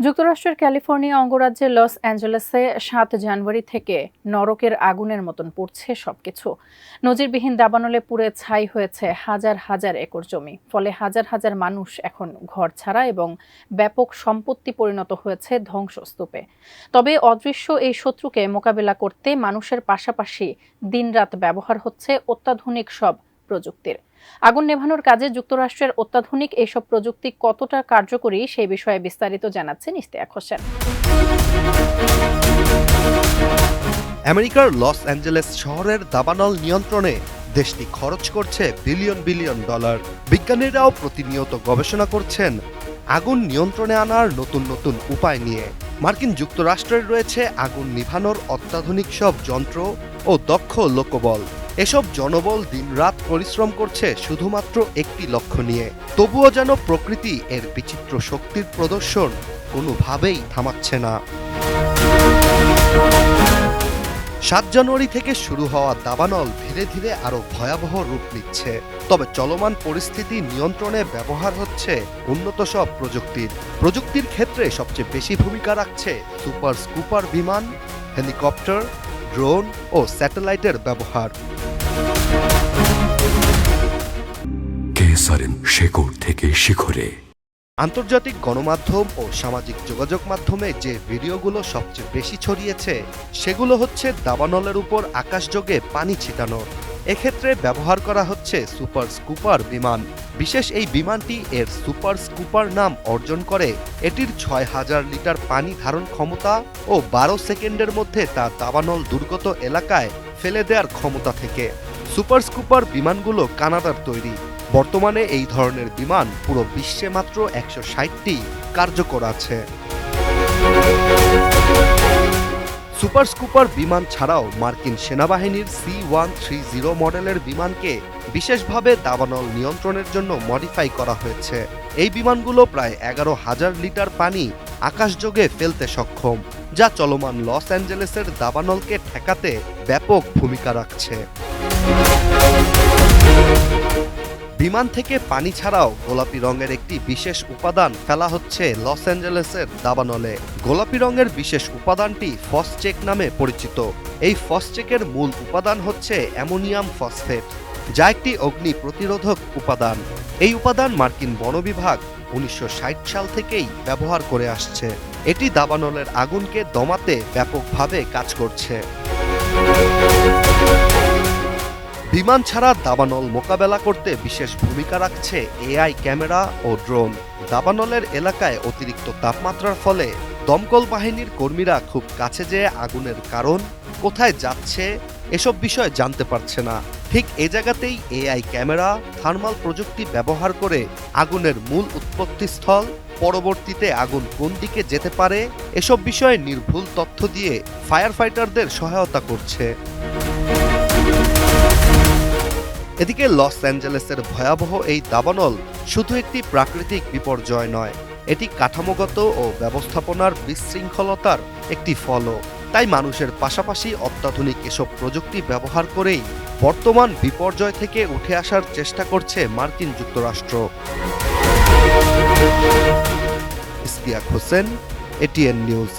যুক্তরাষ্ট্রের California অঙ্গরাজ্যে loss অ্যাঞ্জেলেসে ৭ জানুয়ারি থেকে নরকের আগুনের মতন পড়ছে সবকিছু। নজিরবিহীন দাবানলে পুড়ে ছাই হয়েছে হাজার হাজার একর জমি। ফলে হাজার হাজার মানুষ এখন ঘর ছাড়া এবং ব্যাপক সম্পত্তি পরিণত হয়েছে ধ্বংসস্তূপে। তবে অদৃশ্য এই শত্রুকে মোকাবিলা করতে মানুষের পাশাপাশি দিনরাত ব্যবহার হচ্ছে অত্যাধুনিক সব প্রযুক্তির। আগুন নেভানোর কাজে যুক্তরাষ্ট্রের অত্যাধুনিক এইসব প্রযুক্তি কতটা কার্যকরী সেই বিষয়ে বিস্তারিত জানাচ্ছেন ইশতিয়াক হোসেন। আমেরিকার লস অ্যাঞ্জেলেস শহরের দাবানল নিয়ন্ত্রণে দেশটি খরচ করছে বিলিয়ন বিলিয়ন ডলার। বিজ্ঞানীরাও প্রতিনিয়ত গবেষণা করছেন আগুন নিয়ন্ত্রণে আনার নতুন নতুন উপায় নিয়ে। মার্কিন যুক্তরাষ্ট্রের রয়েছে আগুন নিভানোর অত্যাধুনিক সব যন্ত্র ও দক্ষ লোকবল। এসব জনবল দিনরাত পরিশ্রম করছে শুধুমাত্র একটি লক্ষ্য নিয়ে। তবুও যেন প্রকৃতি এর বিচিত্র শক্তির প্রদর্শন কোনোভাবেই থামাচ্ছে না। ৭ জানুয়ারি থেকে শুরু হওয়া দাবানল ধীরে ধীরে আরো ভয়াবহ রূপ নিচ্ছে। তবে চলমান পরিস্থিতি নিয়ন্ত্রণে ব্যবহার হচ্ছে উন্নত সব প্রযুক্তির ক্ষেত্রে সবচেয়ে বেশি ভূমিকা রাখছে সুপার স্কুপার বিমান, হেলিকপ্টার, ড্রোন ও স্যাটেলাইটের ব্যবহার। শেকড় থেকে শিখরে। আন্তর্জাতিক গণমাধ্যম ও সামাজিক যোগাযোগ মাধ্যমে যে ভিডিওগুলো সবচেয়ে বেশি ছড়িয়েছে সেগুলো হচ্ছে দাবানলের উপর আকাশযোগে পানি ছিটানোর। এক্ষেত্রে ব্যবহার করা হচ্ছে সুপার স্কুপার বিমান। বিশেষ এই বিমানটি এর সুপার স্কুপার নাম অর্জন করে এটির ৬,০০০ লিটার পানি ধারণ ক্ষমতা ও ১২ সেকেন্ডের মধ্যে তা দাবানল দুর্গত এলাকায় ফেলে দেওয়ার ক্ষমতা থেকে। সুপার স্কুপার বিমানগুলো কানাডার তৈরি। বর্তমানে এই ধরনের বিমান পুরো বিশ্বে মাত্র ১৬০টি কার্যকর আছে। সুপার স্কুপার বিমান ছাড়াও মার্কিন সেনাবাহিনীর C-130 মডেলের বিমানকে বিশেষভাবে দাবানল নিয়ন্ত্রণের জন্য মডিফাই করা হয়েছে। এই বিমানগুলো প্রায় ১১,০০০ লিটার পানি আকাশযোগে ফেলতে সক্ষম, যা চলমান লস অ্যাঞ্জেলেসের দাবানলকে ঠেকাতে ব্যাপক ভূমিকা রাখছে। বিমান থেকে পানি ছাড়াও গোলাপি রঙের একটি বিশেষ উপাদান ফেলা হচ্ছে লস অ্যাঞ্জেলেসের দাবানলে। গোলাপি রঙের বিশেষ উপাদানটি ফসচেক নামে পরিচিত। এই ফসচেকের মূল উপাদান হচ্ছে অ্যামোনিয়াম ফসফেট, যা একটি অগ্নি প্রতিরোধক উপাদান। এই উপাদান মার্কিন বন বিভাগ ১৯৬০ সাল থেকেই ব্যবহার করে আসছে। এটি দাবানলের আগুনকে দমাতে ব্যাপকভাবে কাজ করছে। বিমান ছাড়া দাবানল মোকাবেলা করতে বিশেষ ভূমিকা রাখছে AI ক্যামেরা ও ড্রোন। দাবানলের এলাকায় অতিরিক্ত তাপমাত্রার ফলে দমকল বাহিনীর কর্মীরা খুব কাছে যেয়ে আগুনের কারণ, কোথায় যাচ্ছে এসব বিষয় জানতে পারছে না। ঠিক এ জায়গাতেই AI ক্যামেরা, থার্মাল প্রযুক্তি ব্যবহার করে আগুনের মূল উৎপত্তিস্থল, পরবর্তীতে আগুন কোন দিকে যেতে পারে এসব বিষয়ে নির্ভুল তথ্য দিয়ে ফায়ার ফাইটারদের সহায়তা করছে। এদিকে লস অ্যাঞ্জেলেসের ভয়াবহ এই দাবানল শুধু একটি প্রাকৃতিক বিপর্যয় নয়, এটি কাঠামোগত ও ব্যবস্থাপনার বিশৃঙ্খলতার একটি ফলও। তাই মানুষের পাশাপাশি অত্যাধুনিক এসব প্রযুক্তি ব্যবহার করেই বর্তমান বিপর্যয় থেকে উঠে আসার চেষ্টা করছে মার্কিন যুক্তরাষ্ট্র। Ishtiaq Hossain, ATN news.